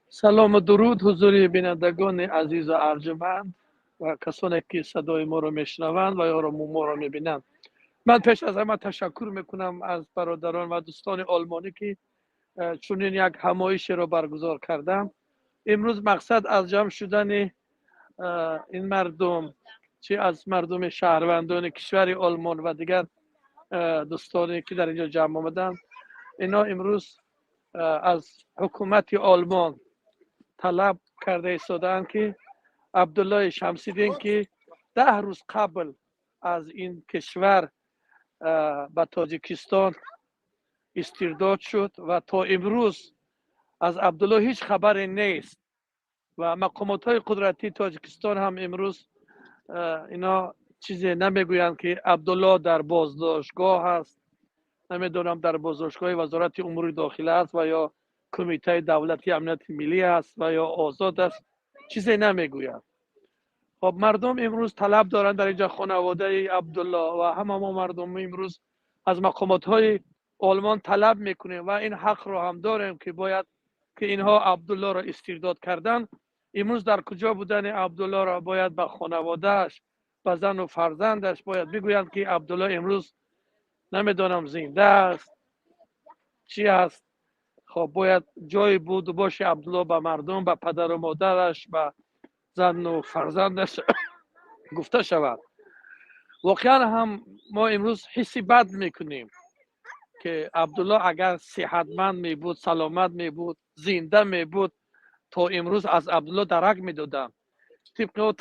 سلام و درود حضور بینندگان عزیز و ارجمند و کسانی که صدای ما رو میشنوند و یا ما رو میبینند. من پیش از همه تشکر میکنم از برادران و دوستان آلمانی که چنین یک همایشی رو برگزار کردم. امروز مقصد از جمع شدن این مردم، چه از مردم شهروندان کشور آلمان و دیگر دوستانی که در اینجا جمع آمدن، اینا امروز از حکومت آلمان طلب کرده ایستادند که عبدالله شمسیدین که 10 روز قبل از این کشور به تاجیکستان استرداد شد و تا امروز از عبدالله هیچ خبری نیست و مقامات های قدرتی تاجیکستان هم امروز اینا چیزی نمیگویند که عبدالله در بازداشتگاه است، نمیدونم در بازداشتگاه وزارت امور داخله است و یا کمیته دولتی امنیت ملی است و یا آزاد است، چیزی نمیگویند. خب مردم امروز طلب دارن در اینجا، خانواده عبدالله و همه ما مردم امروز از مقامات های آلمان طلب میکنیم و این حق رو هم داریم که باید که اینها عبدالله را استرداد کردن. امروز در کجا بودن عبدالله را باید به خانوادهش، به زن و فرزندش باید بگویند که عبدالله امروز نمیدونم زنده است چی است. خب باید جای بود باشه عبدالله به مردم، به پدر و مادرش، به زن و فرزندش گفته شود. واقعا هم ما امروز حسی بد میکنیم که عبدالله اگر صحتمند می بود، سلامت می بود، زنده می بود، تا امروز از عبدالله درک می دادن. طبق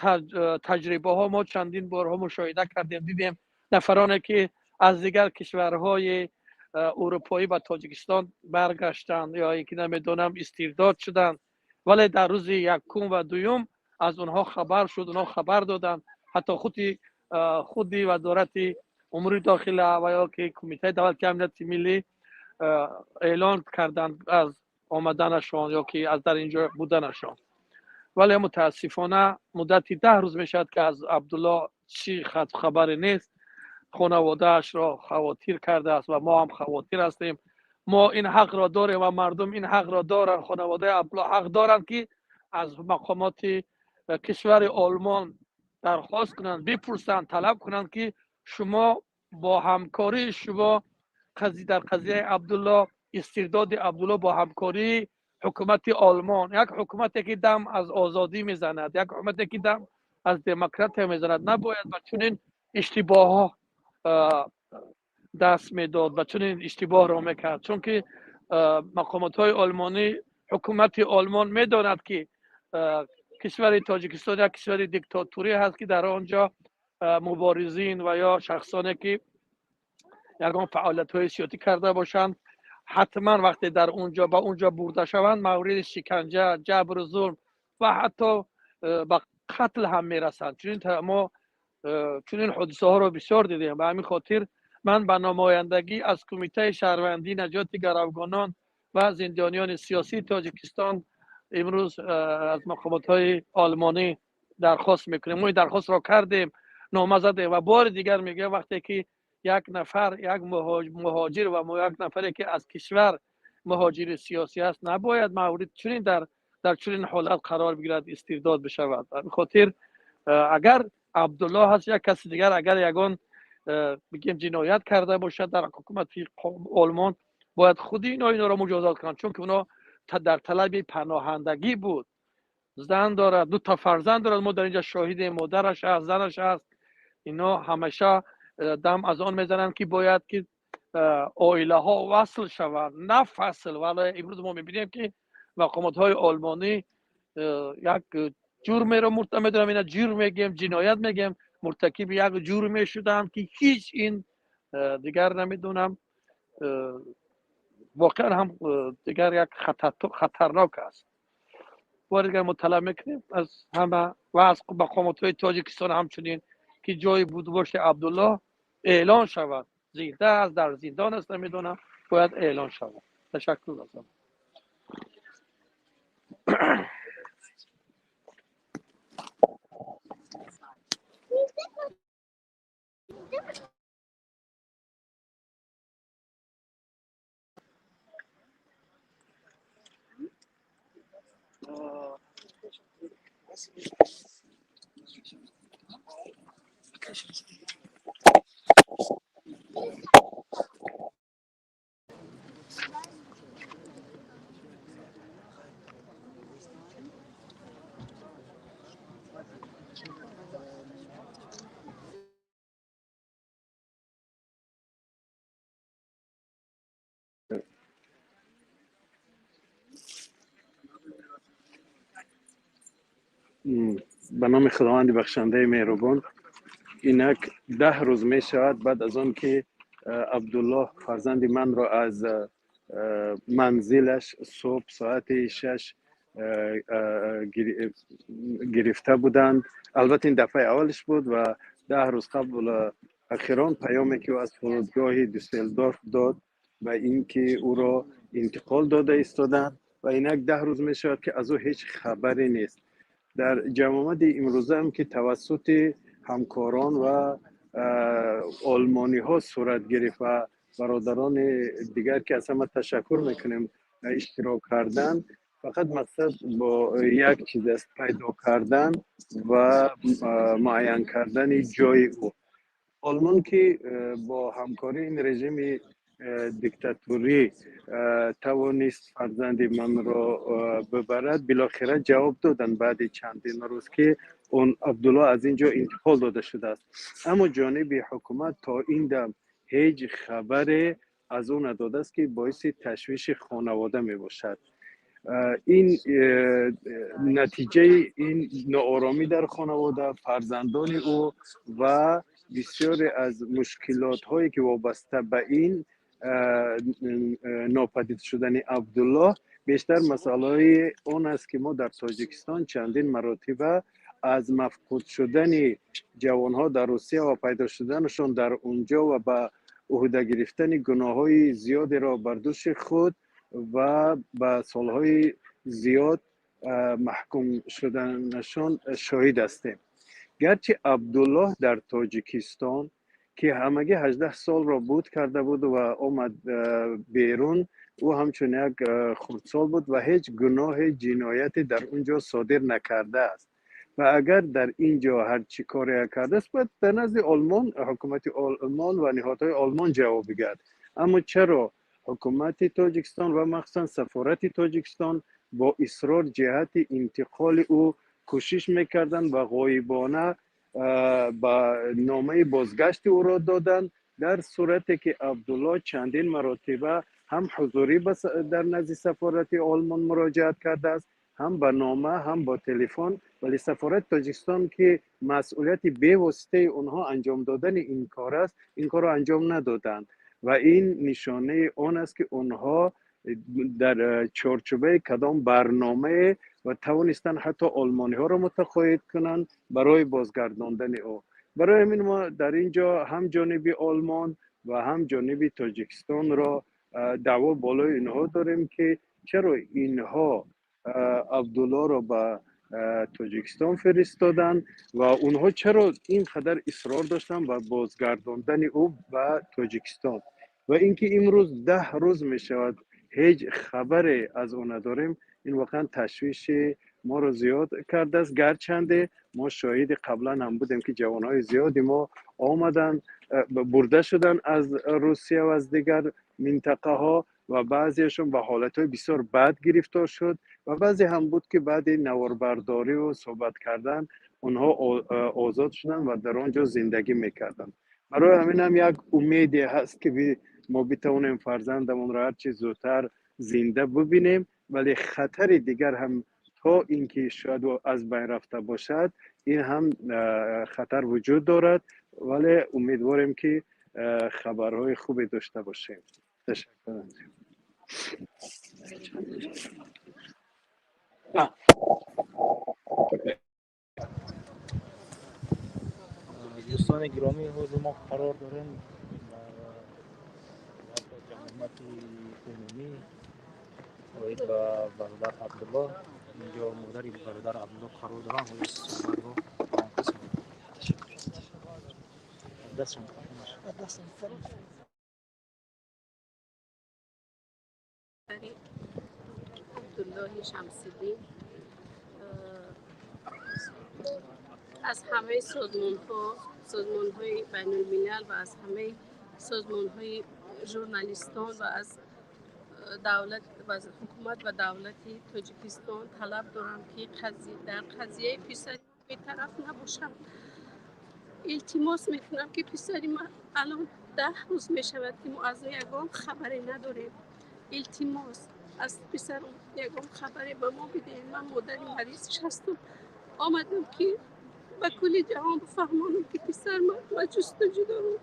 تجربه ها ما چندین بارها مشاهده کردیم، دیدیم نفرانی که از دیگر کشورهای اروپایی و تاجیکستان برگشتند یا اینکه نمیدونم استرداد شدند، ولی در روز یکم و دوم از اونها خبر شد، اونها خبر دادند. حتی خودی وزارت امور داخله و یا که کمیته دولتی امنیت ملی اعلان کردند از آمدنشان یا که از در اینجا بودنشان. ولی متاسفانه مدتی 10 روز میشد که از عبدالله چی خبری نیست. خانوادهش را خواتیر کرده است و ما هم خواتیر هستیم. ما این حق را داریم و مردم این حق را دارن، خانواده عبدالله حق دارن که از مقامات کشور آلمان درخواست کنند، بپرسند، طلب کنند که شما با همکاری شما در قضیه عبدالله، استرداد عبدالله، با همکاری حکومت آلمان، یک حکومتی که دم از آزادی میزند، یک حکومتی که دم از دموکراسی میزند، نباید با چنین اشتباه ها دست میداد و چنین اشتباه را میکرد. چون که مقامات های آلمانی، حکومت آلمان میداند که کشور تاجیکستان یک کشور دیکتاتوری هست که در آنجا مبارزین و یا شخصانی که یگان فعالیت های سیاسی کرده باشند حتما وقتی در اونجا با اونجا برده شوند مورد شکنجه، جبر و ظلم و حتی به قتل هم میرسند. چون ما چنین حادثه ها رو بسیار دیدیم. به همین خاطر من به نمایندگی از کمیته شهروندی نجات گروگانان و زندانیان سیاسی تاجیکستان امروز از مقامات های آلمانی درخواست میکنیم. ما این درخواست را کردیم، نامه زدیم و بار دیگر میگه وقتی که یک نفر، یک مهاجر و یک نفری که از کشور مهاجر سیاسی است نباید مورد چنین در چنین حالت قرار بگیرد، استرداد بشود. به خاطر اگر عبدالله هست یا کسی دیگر اگر یگان بگیم جنایت کرده باشد در حکومت آلمان، باید خودی اینا را مجازات کنند. چون که اونا در طلب پناهندگی بود، زن دارد، 2 تا فرزند دارد. ما در اینجا شاهد مادرش هست، زنش هست. اینا همیشه دم از آن میزنند که باید که عائله ها وصل شوند، نه فصل. ولی امروز ما میبینیم که مقامات های آلمانی یک جرم رو میدونم، اینا جرم میگیم، جنایت میگیم، مرتکب یک جرم شدن که هیچ این دیگر نمیدونم واقعا هم دیگر یک خطرناک است. بارگر مطلع میکنیم از همه و از مقامات های تاجیکستان همچنین که جای بود باشه عبدالله اعلان شود، زنده است، در زندان است، نمیدونم، باید اعلان شود. تشکر ازم. به نام خداوند بخشنده مهربان. اینک 10 روز می شود بعد از آن که عبدالله فرزند من را از منزلش صبح ساعت 6 گرفته بودند. البته این دفعه اولش بود و 10 روز قبل اخیران پیامی که او از فرودگاه دوسلدورف داد و اینکه او را انتقال داده ایستادند و اینک 10 روز می شود که از او هیچ خبری نیست. در جمع آمد امروزه هم که توسط همکاران و آلمانی ها صورت گرفت و برادران دیگر که اصلا ما تشکر میکنیم اشتراک کردن، فقط مقصد با یک چیز است، پیدا کردن و معین کردن جای او. آلمان که با همکاری این رژیم دیکتاتوری توانست فرزند من را ببرد، بالاخره جواب دادن بعد چندین روز که اون عبدالله از اینجا انتقال داده شده است. اما جانب حکومت تا این دم هیچ خبر از اون نداده است که باعث تشویش خانواده می باشد. این نتیجه این ناآرامی در خانواده، فرزندان او و بسیاری از مشکلات هایی که وابسته به این ناپدید شدن عبدالله، بیشتر مسئله اون است که ما در تاجیکستان چندین مراتبه از مفقود شدن جوانها در روسیه و پیدا شدنشان در اونجا و به عهده گرفتن گناه های زیادی را بر دوش خود و به سالهای زیاد محکوم شدنشان شاهد هستیم. گرچه عبدالله در تاجیکستان که همگی 18 سال را بود کرده بود و آمد بیرون، او همچون یک خردسال بود و هیچ گناه جنایتی در اونجا صادر نکرده است و اگر در اینجا هر چی کاری کرده است باید در نزد آلمان، حکومت آلمان و نهادهای آلمان جواب بگیرد. اما چرا حکومت تاجیکستان و مخصوصا سفارت تاجیکستان با اصرار جهت انتقال او کوشش میکردن و غایبانه با نامه بازگشت او را دادن، در صورتی که عبدالله چندین مراتبه هم حضوری در نزد سفارت آلمان مراجعت کرده است، هم به نامه هم با تلفن، ولی سفارت تاجیکستان که مسئولیت به واسطه اونها انجام دادن این کار است، این کار را انجام ندادند و این نشانه آن است که اونها در چارچوبه کدام برنامه و توانستن حتی آلمانی ها را متقاعد کنند برای بازگرداندن او. برای همین ما در اینجا هم جانب آلمان و هم جانب تاجیکستان را دعوا بالای اینها داریم که چرا اینها عبدالله را به تاجیکستان فرستادن و اونها چرا اینقدر اصرار داشتن به بازگرداندن او به تاجیکستان و اینکه امروز 10 روز می شود هیچ خبری از او نداریم. این واقعا تشویش ما رو زیاد کرده است، گرچنده ما شاهد قبلا هم بودیم که جوانهای زیادی ما آمدن برده شدن از روسیه و از دیگر منطقه ها و بعضیشون به حالتهای بسیار بد گرفتار شد و بعضی هم بود که بعد نواربرداری و صحبت کردن اونها آزاد شدن و در آنجا زندگی میکردن. برای همین هم یک امیدی هست که ما بتوانیم فرزندمون را هرچی زودتر زنده ببینیم، ولی خطر دیگر هم تا اینکه شاید از بین رفته باشد این هم خطر وجود دارد، ولی امیدواریم که خبرهای خوبی داشته باشیم. تشکر. دوستان گرامی، حوض ما قرار داریم در جمعیت عمومی باید و برادر عبدالله اینجا مادری برادر عبدالله قرار دارن. حوض صحبت رو آن قسم دستشون عبدالله شمسیدی از همه سازمان های بین الملل و از همه سازمان های ژورنالیستان و از دولت و از حکومت و دولت تاجیکستان طلب دارم که در قضیه پسری بی‌طرف نباشم. التماس میکنم که پسری من الان 10 روز میشود که ما از یگام خبری نداریم. التماس از پسر یگام خبری به ما بده. من مادر مریضش هستم، آمدم که به کل جهان بفهمانم که پسر من جستجو دارم.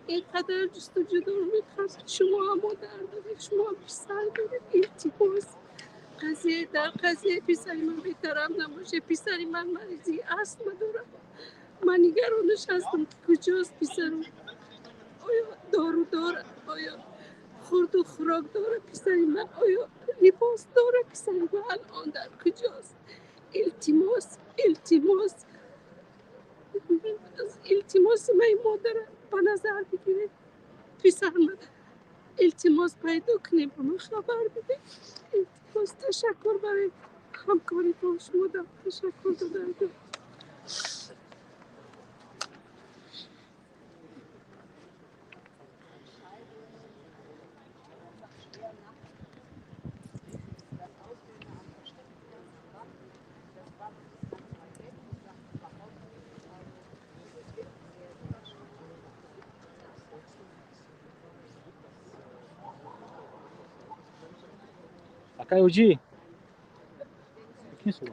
اینقدر جستجو دارم، میخواست شما هم مادر دارید، شما هم پسر دارید. التماس در قضیه پسری من بی‌طرف نباشه. پسری من مریضی استما دارم، من نگرانش هستم که کجاست پسرم، آیا دارو داره، آیا خورد و خوراک داره پسری من، آیا لباس داره پسری من، الان در کجاست؟ التماس التماس من مادر به نظر بگیرید، پسر من التماس پیدا کنیم به من خبر بده. التماس تشکر برای همکاری با شما، تشکر دارم. Akai Uji. Isso.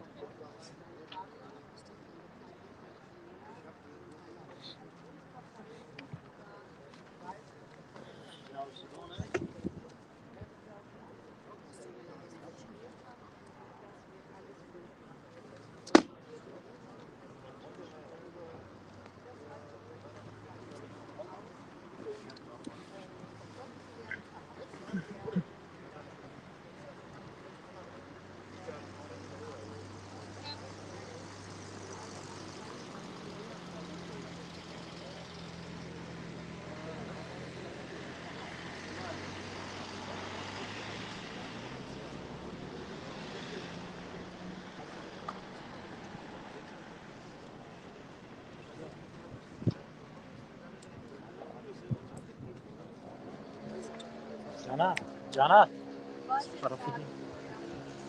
Jana. Şarafıdin.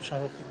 Şarafıdin.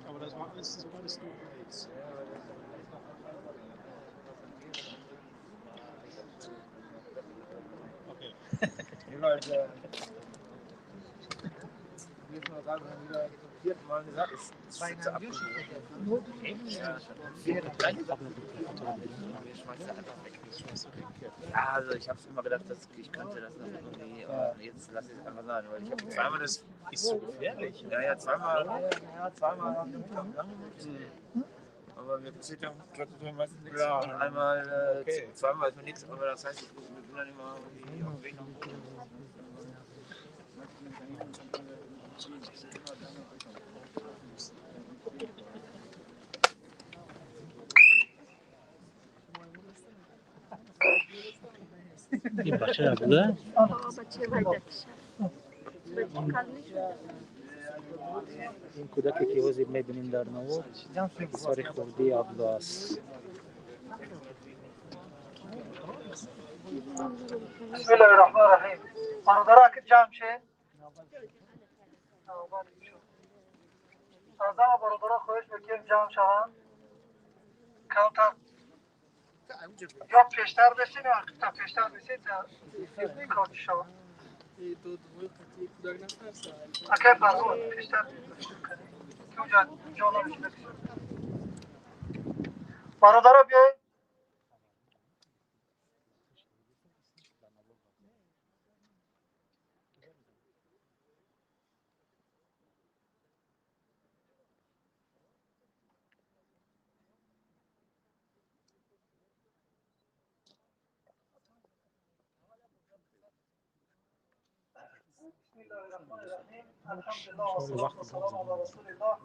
Aber das ist beides nur Beiz. Okay. Ja, also ich habe immer gedacht, dass ich könnte das noch irgendwie, aber jetzt lasse ich es einfach sein, weil ich habe zweimal das. Ist so gefährlich. Ja, zweimal haben wir mitgegangen. Aber wir zittern trotzdem meistens nichts. Ja. Und einmal, Okay. zweimal ist mir nichts, aber das heißt, ich bin dann immer irgendwie auf dem Weg nach Hause. این بچه نبوده؟ بچه ویدکشه بچه کلمی شده این کودکی که حضور میبینیم در نوود بسیار خوردی عبدالله است. بسم الله الرحمن الرحیم. برادرها که جمع شد از همه برادرها خواهش میکنیم جمع شوند کمتر یا پیشتر بشین یا تا پیشتر بشین تا کار شوند اگر فرض پیشتر که اونجا جالا بشین برادرها بیایید. الحمدلله والصلاة والسلام على رسول الله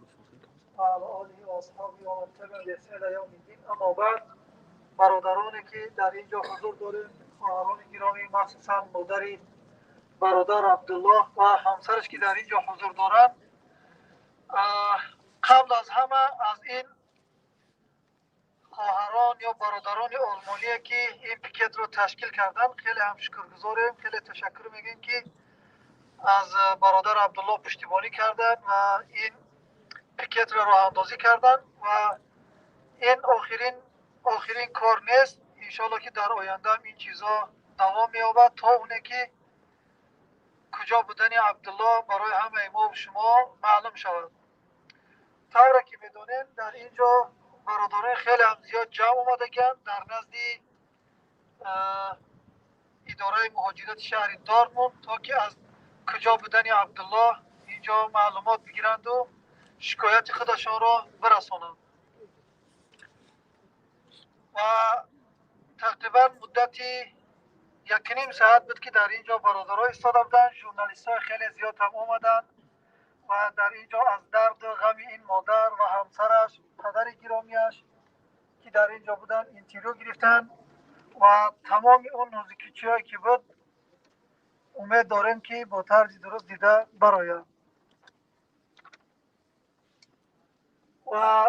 وعلى آله و اصحابه و من تبع بإحسان إلی یوم الدین. اما بعد برادرانی که در اینجا حضور داریم، خواهران گرامی، مخصوصا مادر برادر عبدالله و همسرش که در اینجا حضور دارند، قبل از همه از این خواهران یا برادران آلمانی که این پیکت رو تشکیل کردن خیلی هم شکرگزاریم، خیلی تشکر میگیم که از برادر عبدالله پشتیبانی کردن و این پیکت رو راه اندازی کردن و این آخرین کار نیست. انشالله که در آینده هم این چیزا دوام می‌یابد تا اونه که کجا بودن عبدالله برای همه ما و شما معلوم شود. طوری که میدونین در اینجا برادران خیلی هم زیاد جمع اومدگن در نزد اداره مهاجرت شهر دارتموند تا که از کجا بودن عبدالله اینجا معلومات بگیرند و شکایت خودشان را برسانند. و تقریبا مدتی 1.5 ساعت بود که در اینجا برادرها ایستاده بودن. ژورنالیست های خیلی زیاد هم اومدن و در اینجا از درد و غم این مادر و همسرش پدر گرامیش که در اینجا بودن اینترویو گرفتن و تمام اون نزدیکی هایی که بود امید داریم که با طرز درست دیده برآید. و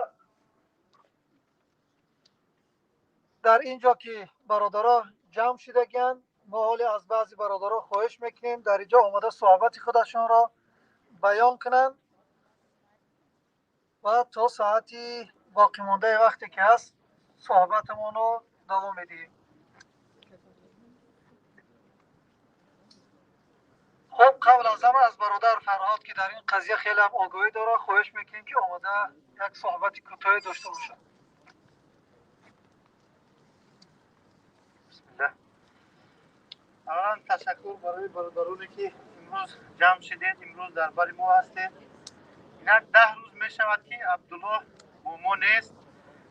در اینجا که برادرها جمع شدگن، ما حالی از بعضی برادرها خواهش میکنیم در اینجا آمده صحبت خودشان را بیان کنند و تا ساعتی باقی مانده وقتی که هست صحبتمون رو دوام میدیم. خب قبل از همه از برادر فرهاد که در این قضیه خیلی هم آگاهی داره خواهش میکنیم که آمده یک صحبت کوتاهی داشته باشه. بسم الله. اولا تشکر برای برادرانی که امروز جمع شدید، امروز در بر ما هستید. اینک 10 روز می شود که عبدالله با ما نیست.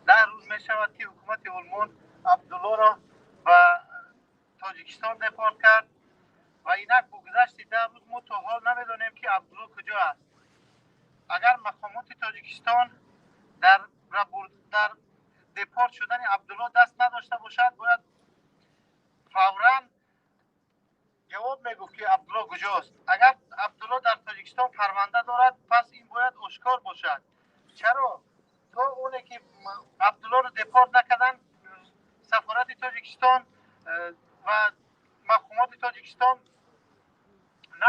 10 روز می شود که حکومت آلمان عبدالله را به تاجیکستان دپورت کرد و اینک با گذشت 10 روز ما تا حال نمیدانیم که عبدالله کجا است. اگر مقامات تاجیکستان در دپورت شدن عبدالله دست نداشته باشد باید فوراً جواب میگفت که عبدالله کجاست. اگر عبدالله در تاجیکستان پرونده دارد پس این باید آشکار باشد. چرا تا اونه که عبدالله رو دپورت نکردن سفارت تاجیکستان و مقامات تاجیکستان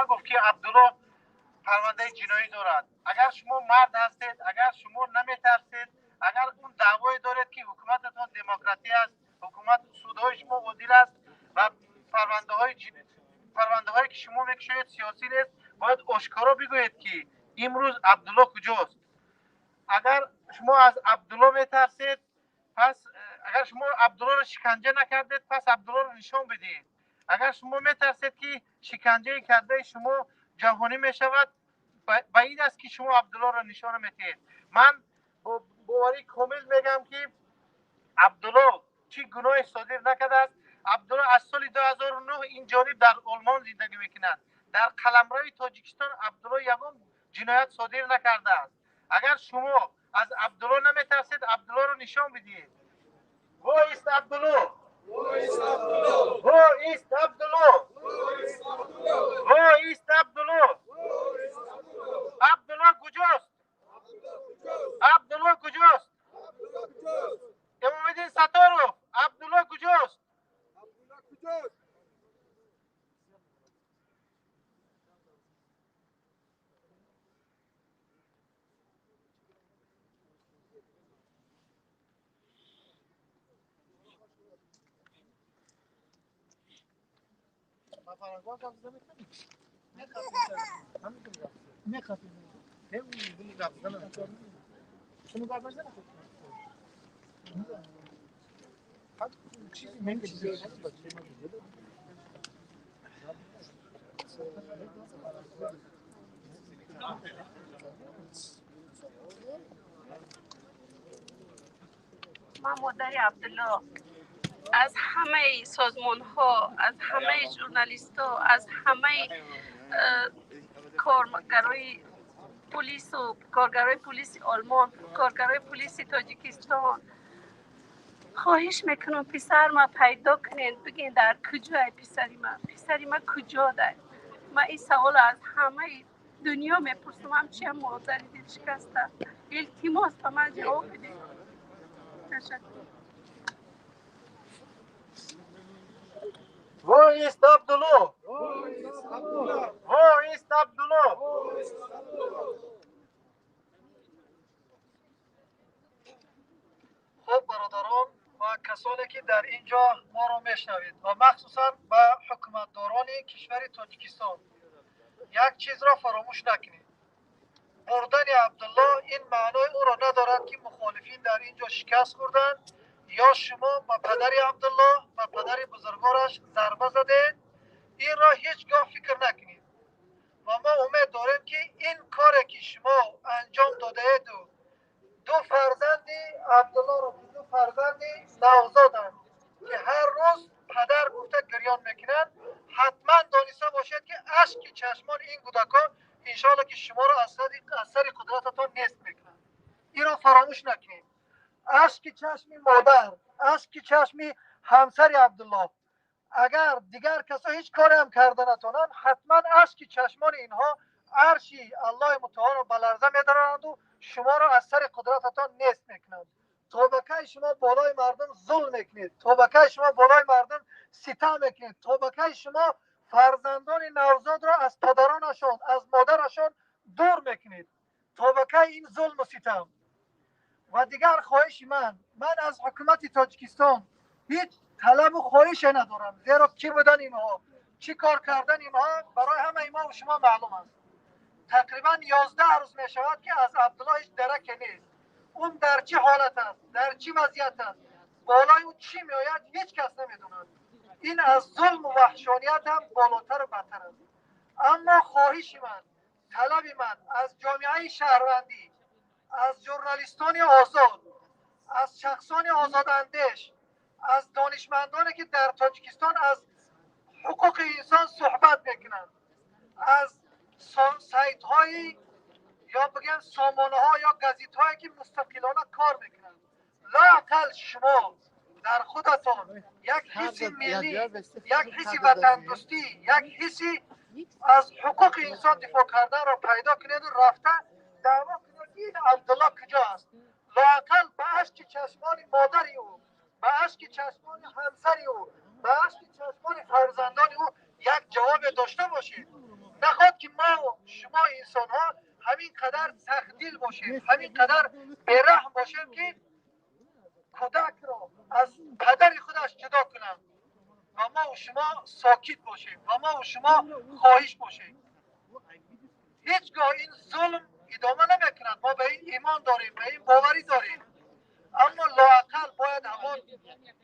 نگفت که عبدالله پرونده جنایی دارد. اگر شما مرد هستید، اگر شما نمیترسید، اگر اون دعوایی دارید که حکومتتان دموکراتی است، حکومت سودهای شما عادل است و پرونده هایی که شما میکشید سیاسی نیست، باید آشکارا بگویید که امروز عبدالله کجاست. اگر شما از عبدالله میترسید، پس اگر شما عبدالله رو شکنجه نکردید، پس عبدالله رو نشان بدید. اگر شما میترسید که شکنجه کرده شما جهانی میشود، بعید است که شما عبدالله رو نشان میدید. من با باوری کامل میگم که عبدالله چی گناه صادر نکرده است. عبدالله از سال 2009 این جانب در آلمان زندگی میکند. در قلمرو تاجیکستان عبدالله یگان جنایت صادر نکرده است. اگر شما از عبدالله نمیترسید، عبدالله رو نشان بدید. وایست عبدالله، وایست عبدالله، وایست عبدالله، وایست عبدالله. عبدالله کجاست؟ عبدالله کجاست؟ امام الدین ستارو، عبدالله کجاست؟ من مادر عبدالله از همه سازمان ها، از همه ژورنالیست ها، از همه کارگرای پلیس و کارگرای پلیس آلمان، کارگرای پلیس تاجیکستان خواهش میکنم پسر ما پیدا کنین، بگین در کجای پسری ما کجا ده. من این سوال از همه دنیا میپرسم، همچی مادری دل شکسته. التماس به من جواب بدین. تشکر. وایست عبدالله، وایست عبدالله. خب برادران و کسانی که در اینجا ما رو میشنوید و مخصوصا به حکومتداران کشور تاجیکستان، یک چیز را فراموش نکنید. بردن عبدالله این معنای او را ندارد که مخالفین در اینجا شکست خوردن یا شما به پدر عبدالله و پدر بزرگوارش ضربه زدید. این را هیچگاه فکر نکنید و ما امید داریم که این کاری که شما انجام داده اید و دو فرزند عبدالله رو، دو فرزند نوزادند که هر روز پدر گفته گریان میکنند، حتما دانسته باشید که اشک چشمان این کودکان انشالله که شما را از سر قدرتتان نیست میکنند. این را فراموش نکنید. اشک چشم مادر، اشک چشم همسر عبدالله، اگر دیگر کسا هیچ کاری هم کرده نتونن، حتما اشک چشمان اینها عرشی الله متعال رو بلرزه میدارند و شما را از سر قدرتتان نیست میکنند. توبکه شما بالای مردم ظلم میکنید، توبکه شما بالای مردم ستم میکنید، توبکه شما فرزندان نوزاد را از پدرانشان از مادرشان دور میکنید. توبکه این ظلم و ستم. و دیگر خواهش من از حکومت تاجیکستان هیچ طلب و خواهش ندارم، زیرا کی بودن اینها، چی کار کردن اینها برای همه ما و شما معلوم است. تقریبا 11 روز می شود که از عبدالله هیچ درکی نیست. اون در چه حالت است، در چه وضعیت است، بالای او چی می آید هیچ کس نمیدوند. این از ظلم و وحشانیت هم بالاتر و بدتر است. اما خواهش من، طلب من از جامعه شهروندی، از ژورنالیستان آزاد، از شخصان آزاداندیش، از دانشمندانی که در تاجیکستان از حقوق انسان صحبت میکنند، از سایت های یا بگم سامانه ها یا گزیت هایی که مستقلانه کار میکنند، لااقل شما در خودتان یک حس ملی، یک حس وطن دوستی، یک حس از حقوق انسان دفاع کردن را پیدا کنید و رفته دعوا کنید این عبدالله کجا است. لااقل به اشک چشمان مادری او، به اشک چشمان همسری او، به اشک چشمان فرزندان او یک جواب داشته باشید. نخواد که ما و شما انسان ها همین قدر سختگیر باشیم، همین قدر بیرحم باشیم که کودک را از پدر خودش جدا کنند و ما و شما ساکت باشیم و ما و شما خواهش باشیم. هیچگاه این ظلم ادامه نمیکند. ما به این ایمان داریم، به این باوری داریم، اما لااقل باید همون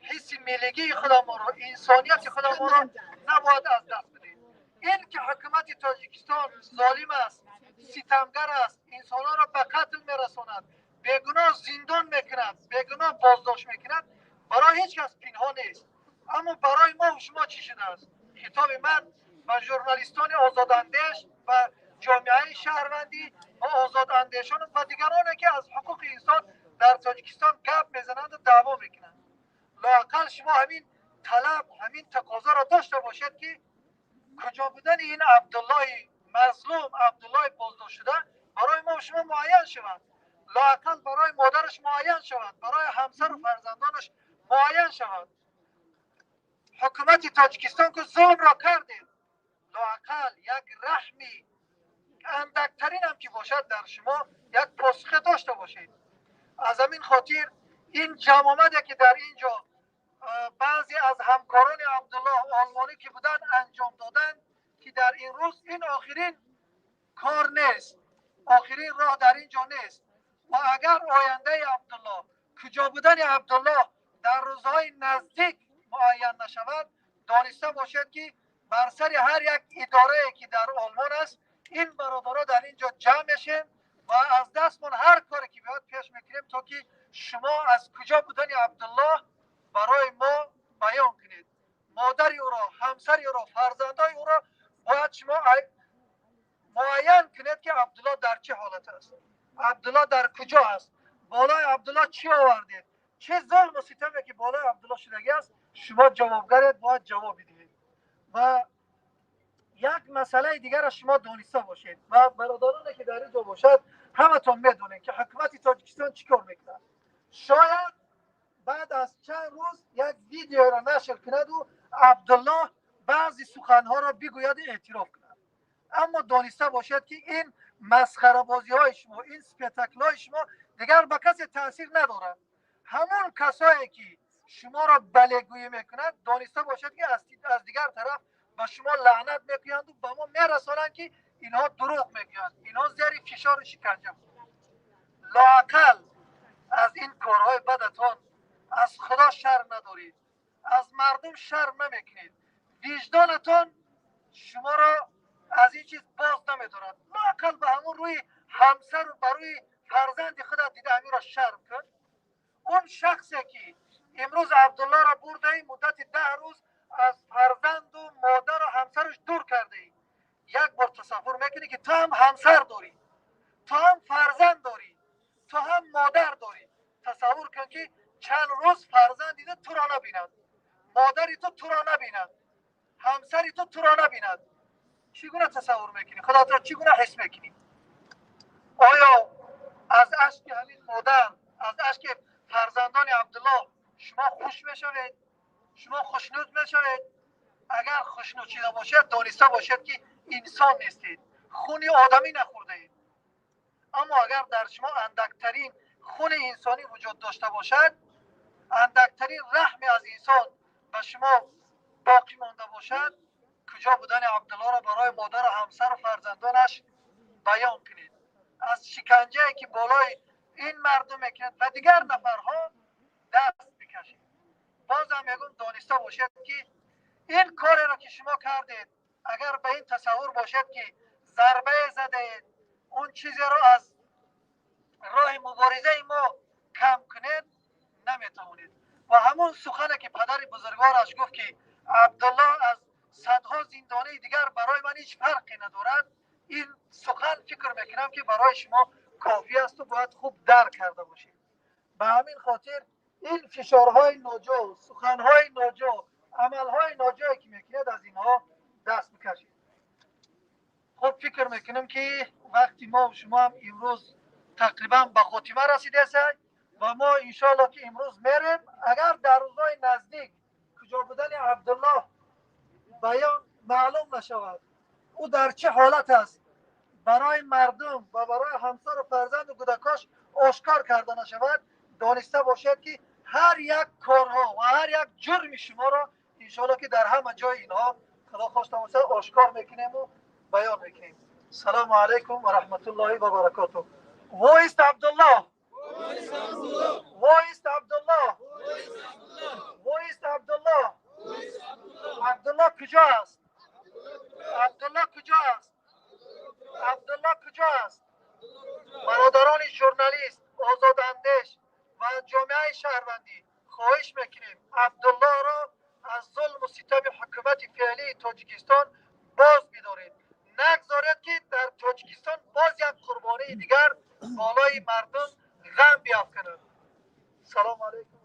حس ملیگی خودمون رو، انسانیت خودمون رو نباید از دست بدیم. این که حکومت تاجیکستان ظالم است، ستمگر است، انسانها را به قتل میرساند، بیگناه زندان میکند، بیگناه بازداشت میکند، برای هیچ کس پنهان نیست. اما برای ما و شما چی شده است؟ خطاب من به ژورنالیستان آزاداندیش و جامعه شهروندی و آزاداندیشان و دیگرانی که از حقوق انسان در تاجیکستان گپ میزنند و دعوا میکنند، لااقل شما همین طلب، همین تقاضا را داشته باشید که کجا بودن این عبدالله مظلوم، عبدالله بازداشت شده برای ما و شما معین شود، لااقل برای مادرش معین شود، برای همسر و فرزندانش معین شود. حکومت تاجیکستان که ظلم را کردید، لااقل یک رحمی اندکترین هم که باشد در شما یک پاسخ داشته باشید. از همین خاطر این جمع آمده که در اینجا بعضی از همکاران عبدالله آلمانی که بودن انجام دادن که در این روز این آخرین کار نیست، آخرین راه در اینجا نیست و اگر آینده عبدالله، کجا بودن عبدالله در روزهای نزدیک معین نشود، دانسته باشد که بر سر هر یک اداره که در آلمان است این برادرها در اینجا جمع میشیم و از دستمون هر کاری که بیاد پیش میکنیم تا که شما از کجا بودن عبدالله برای ما بیان کنید. مادر او را، همسر او را، فرزندای او را باید شما معین کنید که عبدالله در چه حالت است، عبدالله در کجا است، بالای عبدالله چی آوردید، چه ظلم و ستمی که بالای عبدالله شدگی است، شما جوابگرید، باید جواب بدهید. و یک مسئله دیگر را شما دانسته باشید و برادرانی که در اینجا باشد همتون میدونید که حکومت تاجیکستان چیکار میکنه. شاید بعد از چند روز یک ویدیو را نشر کند و عبدالله بعضی سخنها را بگوید اعتراف کند، اما دانسته باشید که این مسخره بازی های شما، این سپیتاکل های شما دیگر به کسی تاثیر ندارد. همون کسایی که شما را بلگویی میکنند دانسته باشید که از دیگر طرف به شما لعنت میکنند و به ما میرسانند که اینها دروغ میگویند، اینها زیر فشار شکنجه. لااقل از این کارهای بدتان از خدا شرم ندارید، از مردم شرم نمیکنید، وجدانتان شما را از این چیز باز نمیدارد. لااقل به همون روی همسر و بروی فرزند خودت دیده همین را شرم کن. اون شخصی که امروز عبدالله را برده مدت 10 روز از فرزند و مادر و همسرش دور کرده، یک بار تصور میکنی که تو هم همسر داری، تو هم فرزند داری، تو هم مادر داری. تصور کن که چند روز فرزندی تو را نبیند، مادری تو را نبیند، همسری تو را نبیند. چگونه تصور میکنی؟ خودت را چگونه حس میکنی؟ آیا از اشک همین مادر، از اشک فرزندان عبدالله شما خوش میشوید؟ شما خوشنود میشوید؟ اگر خوشنود شده باشید دانسته باشید که انسان نیستید، خون آدمی نخورده اید. اما اگر در شما اندکترین خون انسانی وجود داشته باشد، اندکترین رحمی از انسان به شما باقی مانده باشد، کجا بودن عبدالله را برای مادر و همسر و فرزندانش بیان کنید. از شکنجه که بالای این مردم میکنید و دیگر نفرها دست بکشید. باز هم میگم دانسته باشید که این کاری را که شما کردید، اگر به این تصور باشید که ضربه زدید، اون چیزی را از راه مبارزه ما کم کنید، نمیتوانید. و همون سخنه که پدر بزرگوارش گفت که عبدالله از صدها زندانی دیگر برای من هیچ فرقی ندارد، این سخن فکر میکنم که برای شما کافی است و باید خوب درک کرده باشید. به همین خاطر این فشارهای ناجا، سخنهای ناجا، عملهای ناجایی که میکنید از اینها دست بکشید. خب فکر میکنم که وقتی ما و شما هم امروز تقریبا به خاتمه رسیده است و ما انشاءالله که امروز میریم، اگر در روزهای نزدیک کجا بودن عبدالله بیان معلوم نشود او در چه حالت است برای مردم و برای همسر و فرزند و کودکاش آشکار کرده نشود، دانسته باشد که هر یک کارها و هر یک جرم شما را انشاءالله که در همه جای اینها خدا خواسته باشه آشکار میکنیم و بیان میکنیم. السلام علیکم و رحمت الله و برکاته. وایست عبدالله، وایست عبدالله، وایست عبدالله. عبدالله کجا است؟ عبدالله کجا است؟ عبدالله کجا است؟ برادران ژورنالیست، آزاداندیش و جامعه شهروندی خواهش میکنیم عبدالله را از ظلم و ستم حکومت فعلی تاجیکستان باز بدارید. نگذارید که در تاجیکستان باز یک قربانی دیگر بالای مردم غم بیافکند. سلام علیکم.